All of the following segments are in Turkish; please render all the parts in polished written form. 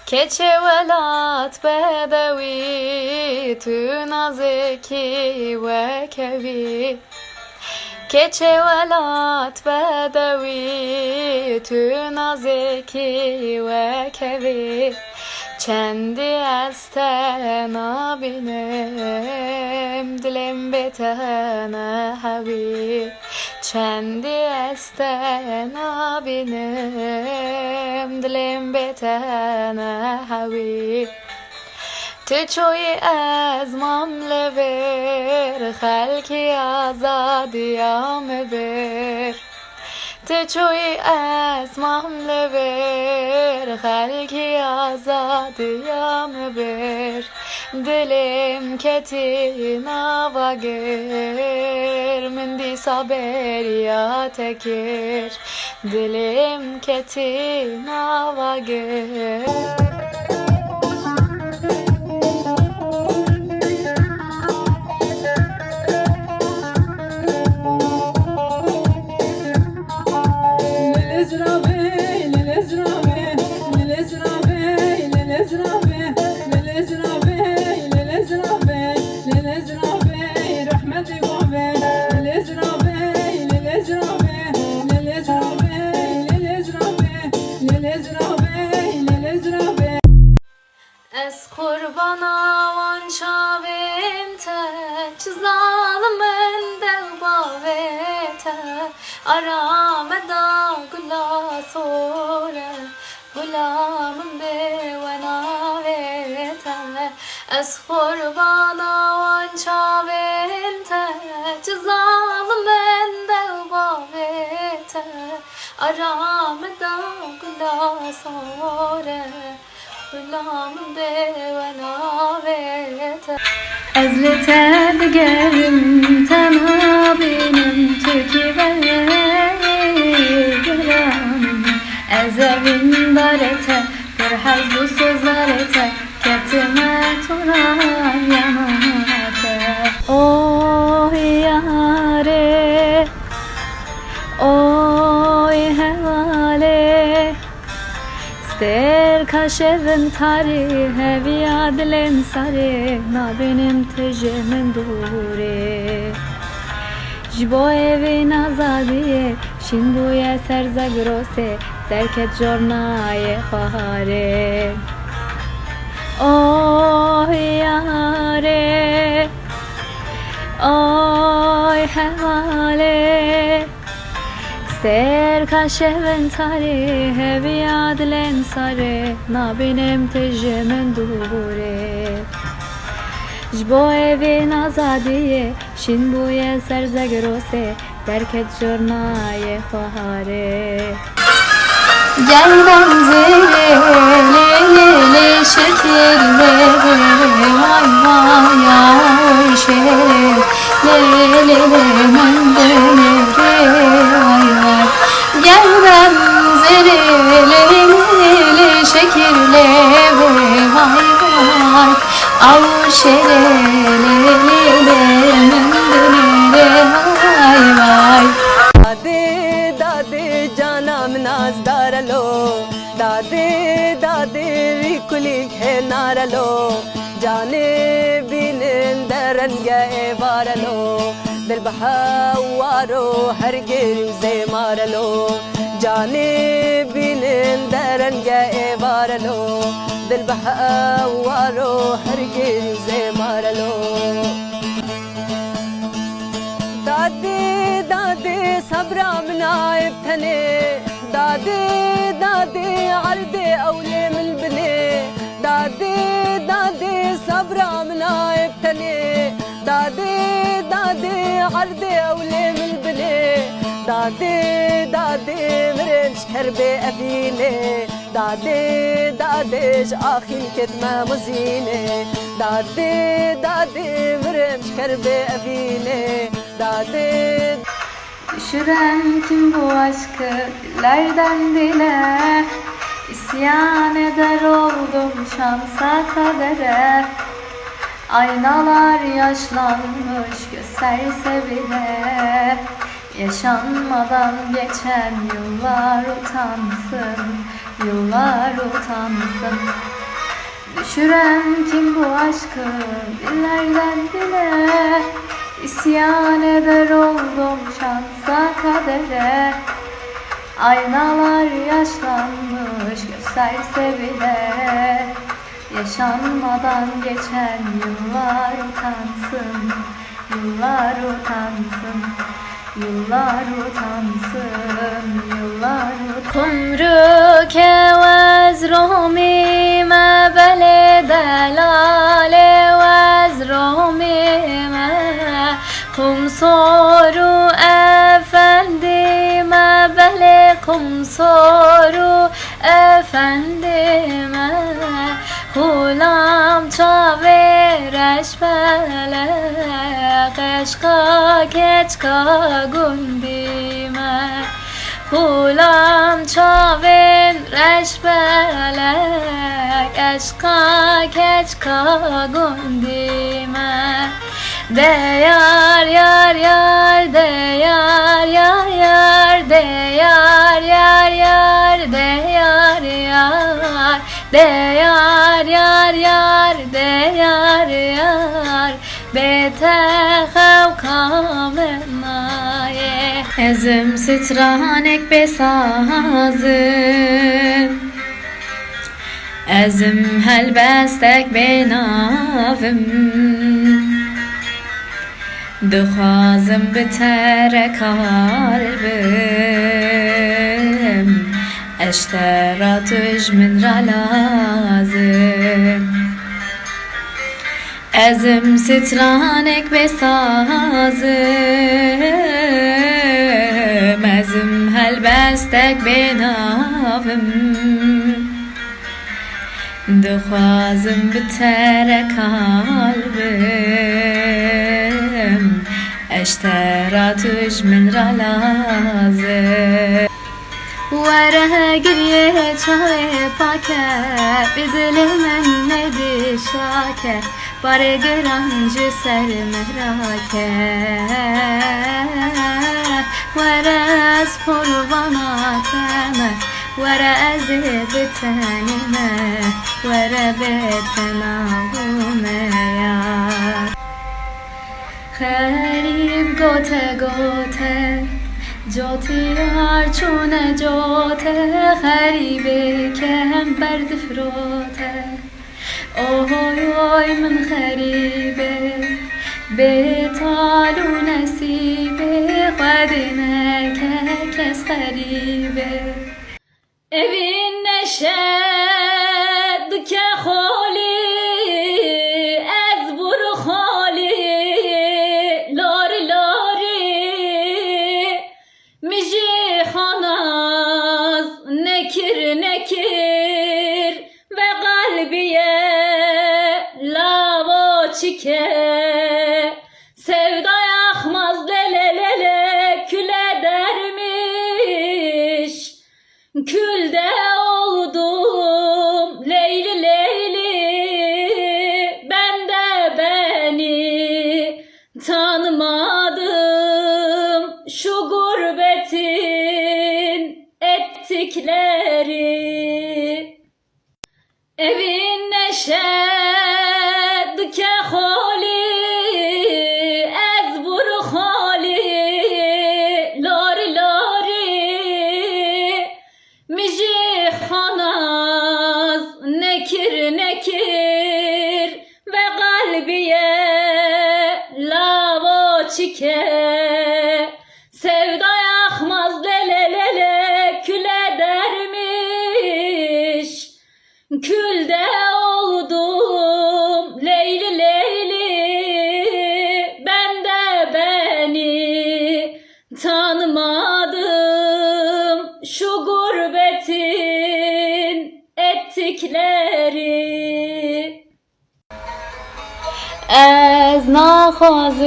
keçe velat bedevi tu nazeki ve kevi keçe velat bedevi tu nazeki ve kevi çendi esten abinem dilim betene havi çendi esten abinem dilim betene havi تچوی از مملور خلکی آزادیام بر تچوی از مملور خلکی آزادیام بر دلم کتی نواگر من دی صبر یا تکر دلم کتی نواگر Ez kurbana van şavinte Çizalımın devbavete Arameda gula sore Gulamın bevenavete Ez kurbana van şavinte Çizalımın devbavete Arameda gula sore Gulamın bevenavete Ezlete digerim tenabinin Türkiye gelamın Ezevin darete bir hazzu sözarete Ketime turar yanate Oh yare Oy hevale Ster kaşevin tarihe viyadlen sare Na benim tejemin dure Jbo evin azadiye Şinduye serzagrose Derket jornaye khare Oh yare Oy hevale Ser kaşevin tarihe viyadlen sare Na benim tejemin dure Jbo evin azadiye Şinbuye serzagrose Derket jornaye khare Gelden zile le şekille Vay vay ay şer Le mendenere Vay vay Gelden zile le şekille Vay vay ay şer Le mendenere Vay vay दादे जानम नाजदारलो दादे दादे रिकुली है नारलो जाने बिन दरन गए वारलो दिल बहावारो हर गिर से मारलो जाने बिन दरन गए वारलो दिल बहावारो हर गिर से मारलो दादे दादे सबरा मनाइब थने दादे दादे अर्दे औले من बने दादे दादे सबरा मनाइब थने दादे दादे अर्दे औले من बने दादे दादे مرنش كربي أبيني दादे दादे آخر كتمة مزينة दादे दादे مرنش كربي أبيني दादे Düşüren kim bu aşkı dillerden dile İsyan eder oldum şansa kadere Aynalar yaşlanmış gösterse bile Yaşanmadan geçen yıllar utansın, yıllar utansın Düşüren kim bu aşkı dillerden dile? İsyan eder oldum şansa kadere. Aynalar yaşlanmış gösterse bile, yaşanmadan geçen yıllar utansın, yıllar utansın, yıllar utansın, yıllar utansın. Kumruke vezrumime bele delale vezrumime kum soru efendime bele kum soru efendime Hulam çavereş bele keşka keçka gundime Hulam çavereş bele keşka keçka gundime Deyar yar yar deyar yar yar deyar yar yar deyar yar deyar yar yar deyar yar bete kavkamenaye ezim sitranek besazım ezim helbestek benavim Duxazım bitere kalbim Eşterat min ra lazım Ezim sitranek besazım Ezim helbestek benavim Duxazım bitere kalbim اشتراتش من را لازم وره گریه چای پاکه بدل من ندی شاکه باره گرانج سر مهراکه وره از قرباناتمه وره از بتنمه وره بتناغمه یار غریب گوته گوته جوتیار چونه جوته غریبه کم برد فروته اوی اوی من غریبه بیتال و نصیبه قدینه که کس غریبه evin neşe که خالی از برو خالی لاری لاری میجی خاناز نکر نکر ve kalbiye lava çike sevda yakmaz lele lele küle dermiş külde oldum leyli leyli ben de beni tanımadım şu gurbetin ettikleri evin neşe که خالی از برو خالی لاری لاری میجی خاناز نکر نکر ve kalbiye lava çike sevda yakmaz lele lele küle dermiş külde oldum leyli leyli ben de beni tanımadım şu gurbetin ettikleri از نخوازم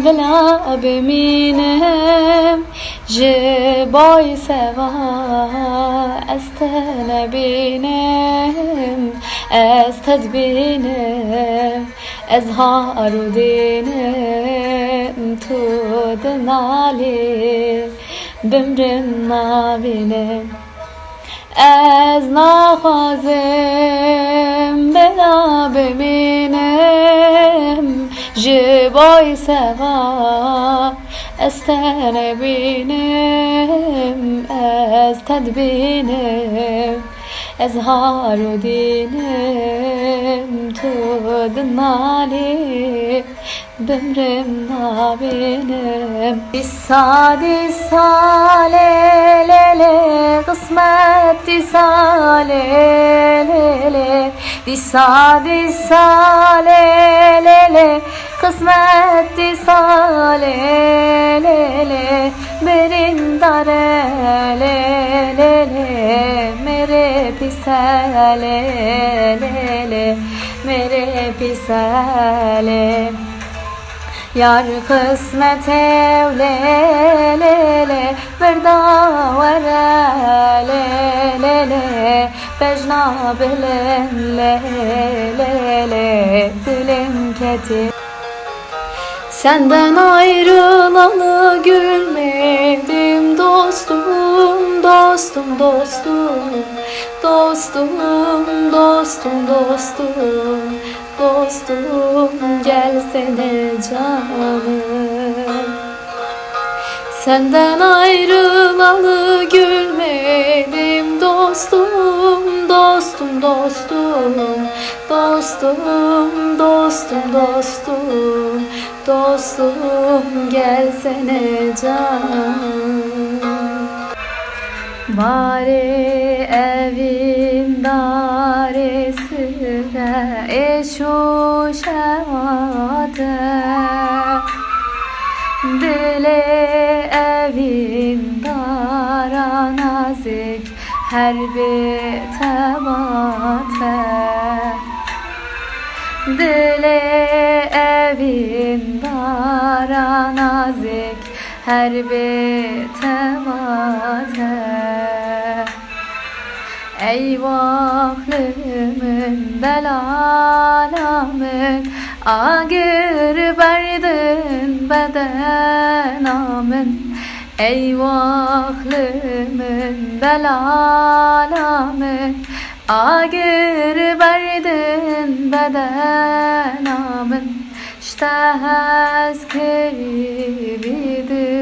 بلا بمینم جبای سوا از نبینم از تدبینم اظهار دینم تو دنالی بمرم نبینم از نخوازم سوا استنبینم از تدبینم اظهار و دینم تو دنالی بمرم نابینم دیسا لیلی قسمت دیسا لیلی دیسا لیلی قسمت دیسا لیلی برین داره لیلی میرے پیسالے لیلی میرے پیسالے Yar kısmet evlele Verdavara lele Bejna bilen lele Dilim ketir Senden ayrılalı gülmedim dostum, dostum, dostum, dostum, dostum, dostum, dostum, gelsene canım. Senden ayrılalı gülmedim dostum, dostum, dostum, dostum, dostum, dostum, dostum, gelsene canım. Bari evin daresine eşu şevade Dile evin dara nazik her bir temate Dile evin dara nazik her bir temate Eyvahlımın belamın Agir berdin bedenamın Eyvahlımın belamın Agir berdin bedenamın İşte askeri bidir